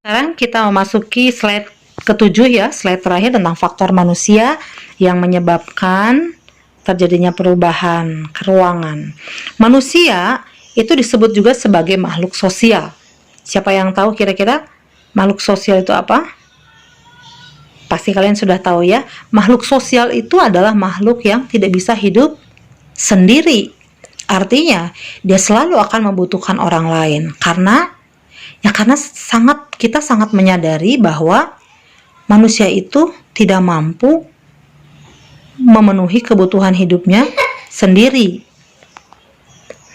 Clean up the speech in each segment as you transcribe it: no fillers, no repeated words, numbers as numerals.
Sekarang kita memasuki slide ketujuh ya, slide terakhir tentang faktor manusia yang menyebabkan terjadinya perubahan ruangan. Manusia itu disebut juga sebagai makhluk sosial. Siapa yang tahu kira-kira makhluk sosial itu apa? Pasti kalian sudah tahu ya. Makhluk sosial itu adalah makhluk yang tidak bisa hidup sendiri. Artinya, dia selalu akan membutuhkan orang lain karena kita sangat menyadari bahwa manusia itu tidak mampu memenuhi kebutuhan hidupnya sendiri.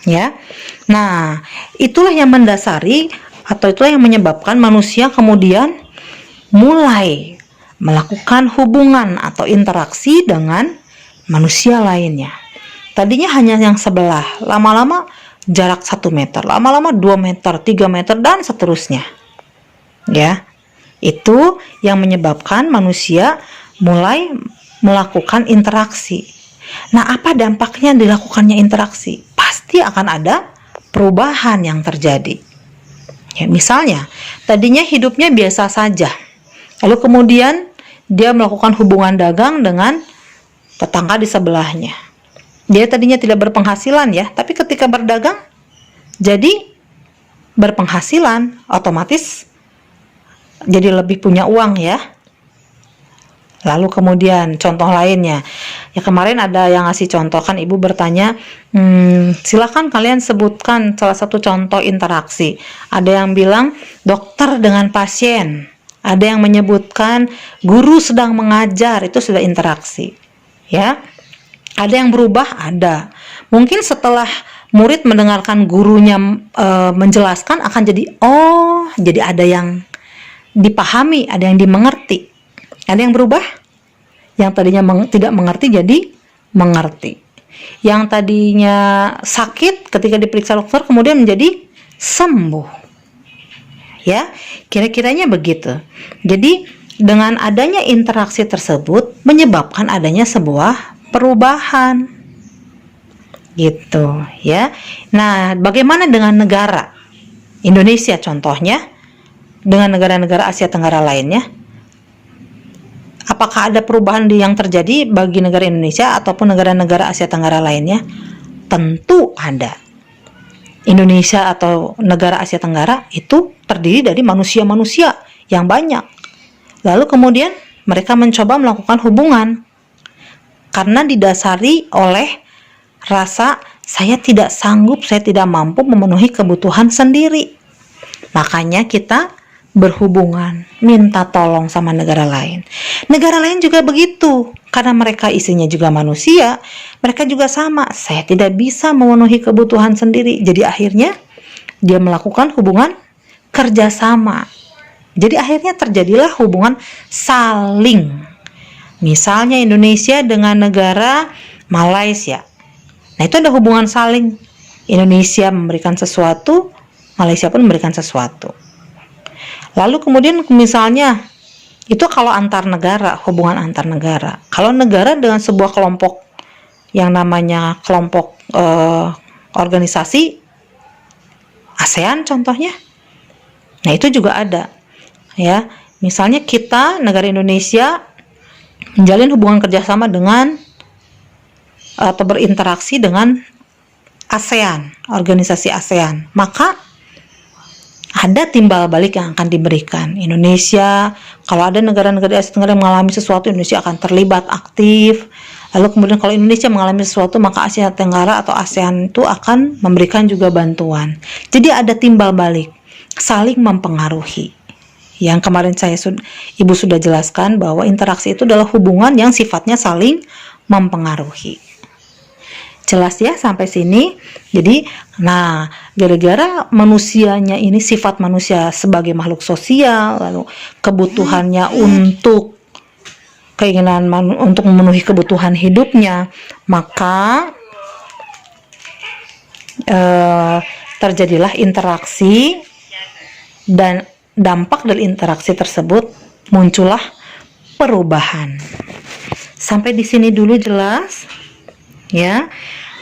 Ya. Nah, itulah yang mendasari atau itulah yang menyebabkan manusia kemudian mulai melakukan hubungan atau interaksi dengan manusia lainnya. Tadinya hanya yang sebelah, lama-lama jarak 1 meter, lama-lama 2 meter, 3 meter, dan seterusnya. Ya, itu yang menyebabkan manusia mulai melakukan interaksi. Nah, apa dampaknya dilakukannya interaksi? Pasti akan ada perubahan yang terjadi. Ya, misalnya, tadinya hidupnya biasa saja. Lalu kemudian dia melakukan hubungan dagang dengan tetangga di sebelahnya. Dia tadinya tidak berpenghasilan ya, tapi ketika berdagang jadi berpenghasilan, otomatis jadi lebih punya uang ya. Lalu kemudian contoh lainnya, ya kemarin ada yang ngasih contoh kan, ibu bertanya, silakan kalian sebutkan salah satu contoh interaksi. Ada yang bilang dokter dengan pasien, ada yang menyebutkan guru sedang mengajar, itu sudah interaksi ya. Ada yang berubah, ada. Mungkin setelah murid mendengarkan gurunya menjelaskan akan jadi, jadi ada yang dipahami, ada yang dimengerti. Ada yang berubah. Yang tadinya tidak mengerti jadi mengerti. Yang tadinya sakit ketika diperiksa dokter kemudian menjadi sembuh. Ya, kira-kiranya begitu. Jadi dengan adanya interaksi tersebut menyebabkan adanya sebuah perubahan gitu ya. Nah, bagaimana dengan negara Indonesia contohnya dengan negara-negara Asia Tenggara lainnya? Apakah ada perubahan yang terjadi bagi negara Indonesia ataupun negara-negara Asia Tenggara lainnya? Tentu ada. Indonesia atau negara Asia Tenggara itu terdiri dari manusia-manusia yang banyak. Lalu kemudian mereka mencoba melakukan hubungan karena didasari oleh rasa saya tidak sanggup, saya tidak mampu memenuhi kebutuhan sendiri. Makanya kita berhubungan, minta tolong sama negara lain. Negara lain juga begitu, karena mereka isinya juga manusia, mereka juga sama, saya tidak bisa memenuhi kebutuhan sendiri. Jadi akhirnya dia melakukan hubungan kerjasama. Jadi akhirnya terjadilah hubungan saling. Misalnya Indonesia dengan negara Malaysia. Nah, itu ada hubungan saling. Indonesia memberikan sesuatu, Malaysia pun memberikan sesuatu. Lalu kemudian misalnya, itu kalau antar negara, hubungan antar negara. Kalau negara dengan sebuah kelompok yang namanya kelompok organisasi ASEAN contohnya. Nah, itu juga ada. Ya, misalnya kita negara Indonesia menjalin hubungan kerjasama dengan atau berinteraksi dengan ASEAN, organisasi ASEAN, maka ada timbal balik yang akan diberikan. Indonesia, kalau ada negara-negara Asia Tenggara yang mengalami sesuatu, Indonesia akan terlibat aktif. Lalu kemudian kalau Indonesia mengalami sesuatu, maka Asia Tenggara atau ASEAN itu akan memberikan juga bantuan. Jadi ada timbal balik, saling mempengaruhi. Yang kemarin Ibu sudah jelaskan bahwa interaksi itu adalah hubungan yang sifatnya saling mempengaruhi. Jelas ya sampai sini? Jadi, nah, gara-gara manusianya ini sifat manusia sebagai makhluk sosial, lalu kebutuhannya untuk keinginan untuk memenuhi kebutuhan hidupnya, maka terjadilah interaksi dan dampak dari interaksi tersebut muncullah perubahan. Sampai di sini dulu jelas ya.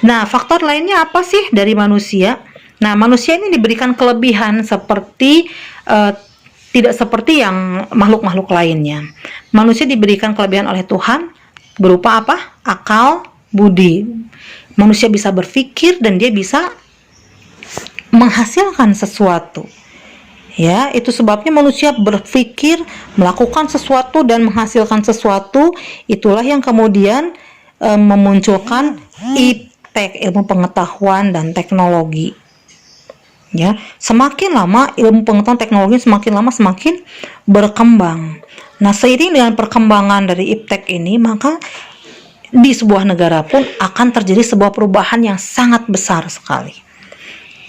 Nah, faktor lainnya apa sih dari manusia? Nah, manusia ini diberikan kelebihan seperti tidak seperti yang makhluk-makhluk lainnya. Manusia diberikan kelebihan oleh Tuhan berupa apa? Akal, budi. Manusia bisa berpikir dan dia bisa menghasilkan sesuatu. Ya, itu sebabnya manusia berpikir, melakukan sesuatu dan menghasilkan sesuatu. Itulah yang kemudian memunculkan iptek, ilmu pengetahuan dan teknologi. Ya, semakin lama ilmu pengetahuan teknologi semakin lama semakin berkembang. Nah, seiring dengan perkembangan dari iptek ini, maka di sebuah negara pun akan terjadi sebuah perubahan yang sangat besar sekali.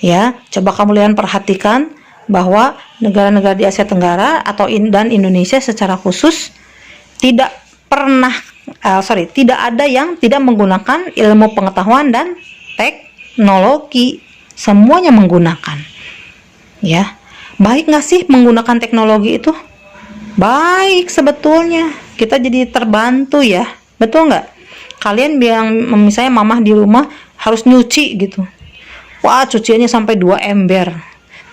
Ya, coba kamu lihat, perhatikan bahwa negara-negara di Asia Tenggara dan Indonesia secara khusus tidak ada yang tidak menggunakan ilmu pengetahuan dan teknologi. Semuanya menggunakan. Ya, baik nggak sih menggunakan teknologi itu? Baik sebetulnya. Kita jadi terbantu ya, betul nggak? Kalian bilang misalnya mamah di rumah harus nyuci gitu. Wah, cuciannya sampai 2 ember.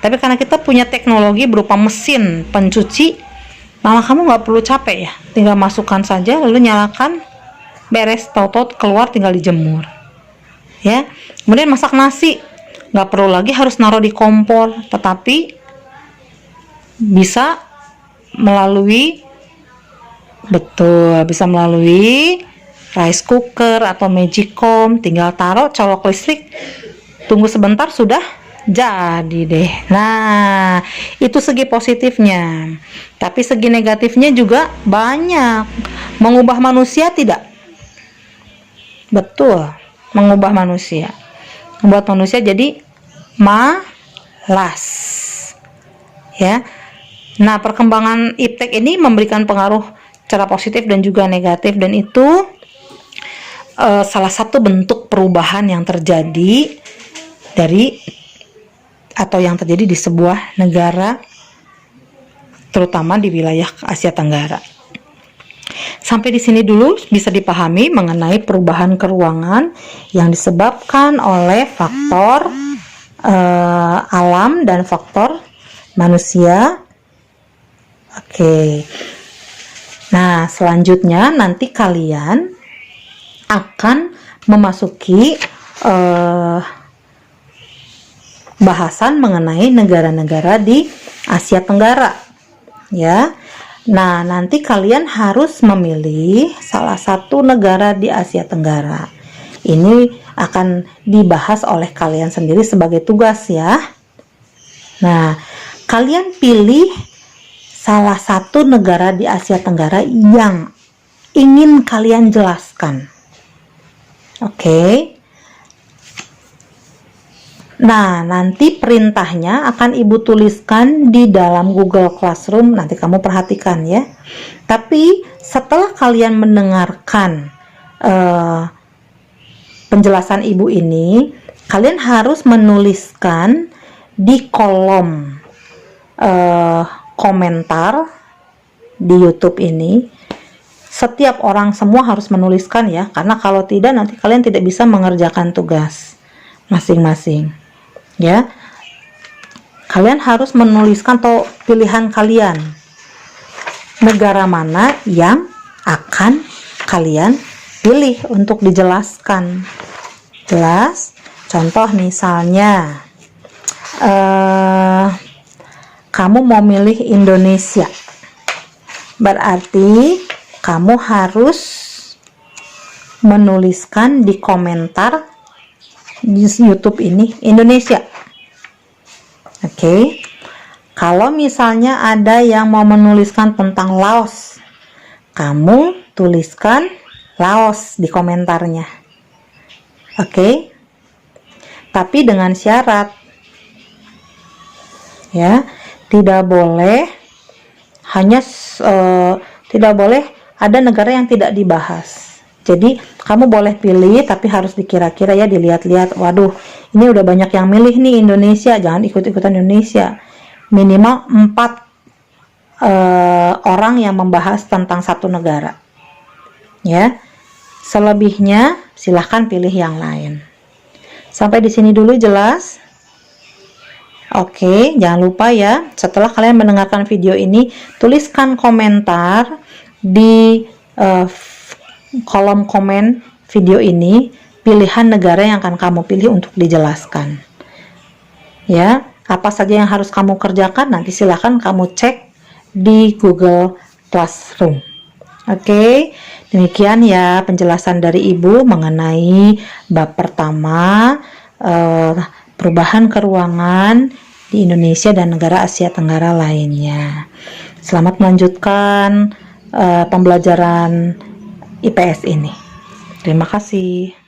Tapi karena kita punya teknologi berupa mesin pencuci, mama kamu nggak perlu capek ya. Tinggal masukkan saja, lalu nyalakan, beres, tahu-tahu keluar tinggal dijemur. Ya, kemudian masak nasi, nggak perlu lagi harus naruh di kompor, tetapi bisa melalui rice cooker atau magicom, tinggal taruh, colok listrik, tunggu sebentar sudah jadi deh. Nah, itu segi positifnya. Tapi segi negatifnya juga banyak. Mengubah manusia tidak? Betul, mengubah manusia. Membuat manusia jadi malas. Ya. Nah, perkembangan iptek ini memberikan pengaruh secara positif dan juga negatif, dan itu salah satu bentuk perubahan yang terjadi di sebuah negara, terutama di wilayah Asia Tenggara. Sampai di sini dulu bisa dipahami mengenai perubahan keruangan yang disebabkan oleh faktor alam dan faktor manusia. Oke. Nah, selanjutnya nanti kalian akan memasuki bahasan mengenai negara-negara di Asia Tenggara. Ya. Nah, nanti kalian harus memilih salah satu negara di Asia Tenggara. Ini akan dibahas oleh kalian sendiri sebagai tugas ya. Nah, kalian pilih salah satu negara di Asia Tenggara yang ingin kalian jelaskan. Oke. Nah, nanti perintahnya akan ibu tuliskan di dalam Google Classroom. Nanti kamu perhatikan ya. Tapi setelah kalian mendengarkan penjelasan ibu ini, kalian harus menuliskan di kolom komentar di YouTube ini. Setiap orang semua harus menuliskan ya, karena kalau tidak nanti kalian tidak bisa mengerjakan tugas masing-masing. Ya, kalian harus menuliskan atau pilihan kalian, negara mana yang akan kalian pilih untuk dijelaskan. Jelas? Contoh misalnya, kamu mau milih Indonesia, berarti kamu harus menuliskan di komentar di YouTube ini Indonesia. Oke. Kalau misalnya ada yang mau menuliskan tentang Laos, kamu tuliskan Laos di komentarnya. Oke. Tapi dengan syarat ya, tidak boleh ada negara yang tidak dibahas. Jadi kamu boleh pilih, tapi harus dikira-kira ya, dilihat-lihat. Waduh, ini udah banyak yang milih nih Indonesia, jangan ikut-ikutan Indonesia. Minimal 4 orang yang membahas tentang satu negara. Ya, selebihnya silahkan pilih yang lain. Sampai di sini dulu jelas? Oke, jangan lupa ya, setelah kalian mendengarkan video ini, tuliskan komentar di kolom komen video ini, pilihan negara yang akan kamu pilih untuk dijelaskan. Ya, apa saja yang harus kamu kerjakan, nanti silahkan kamu cek di Google Classroom. Oke, demikian ya penjelasan dari Ibu mengenai bab pertama, perubahan keruangan di Indonesia dan negara Asia Tenggara lainnya. Selamat melanjutkan pembelajaran IPS ini. Terima kasih.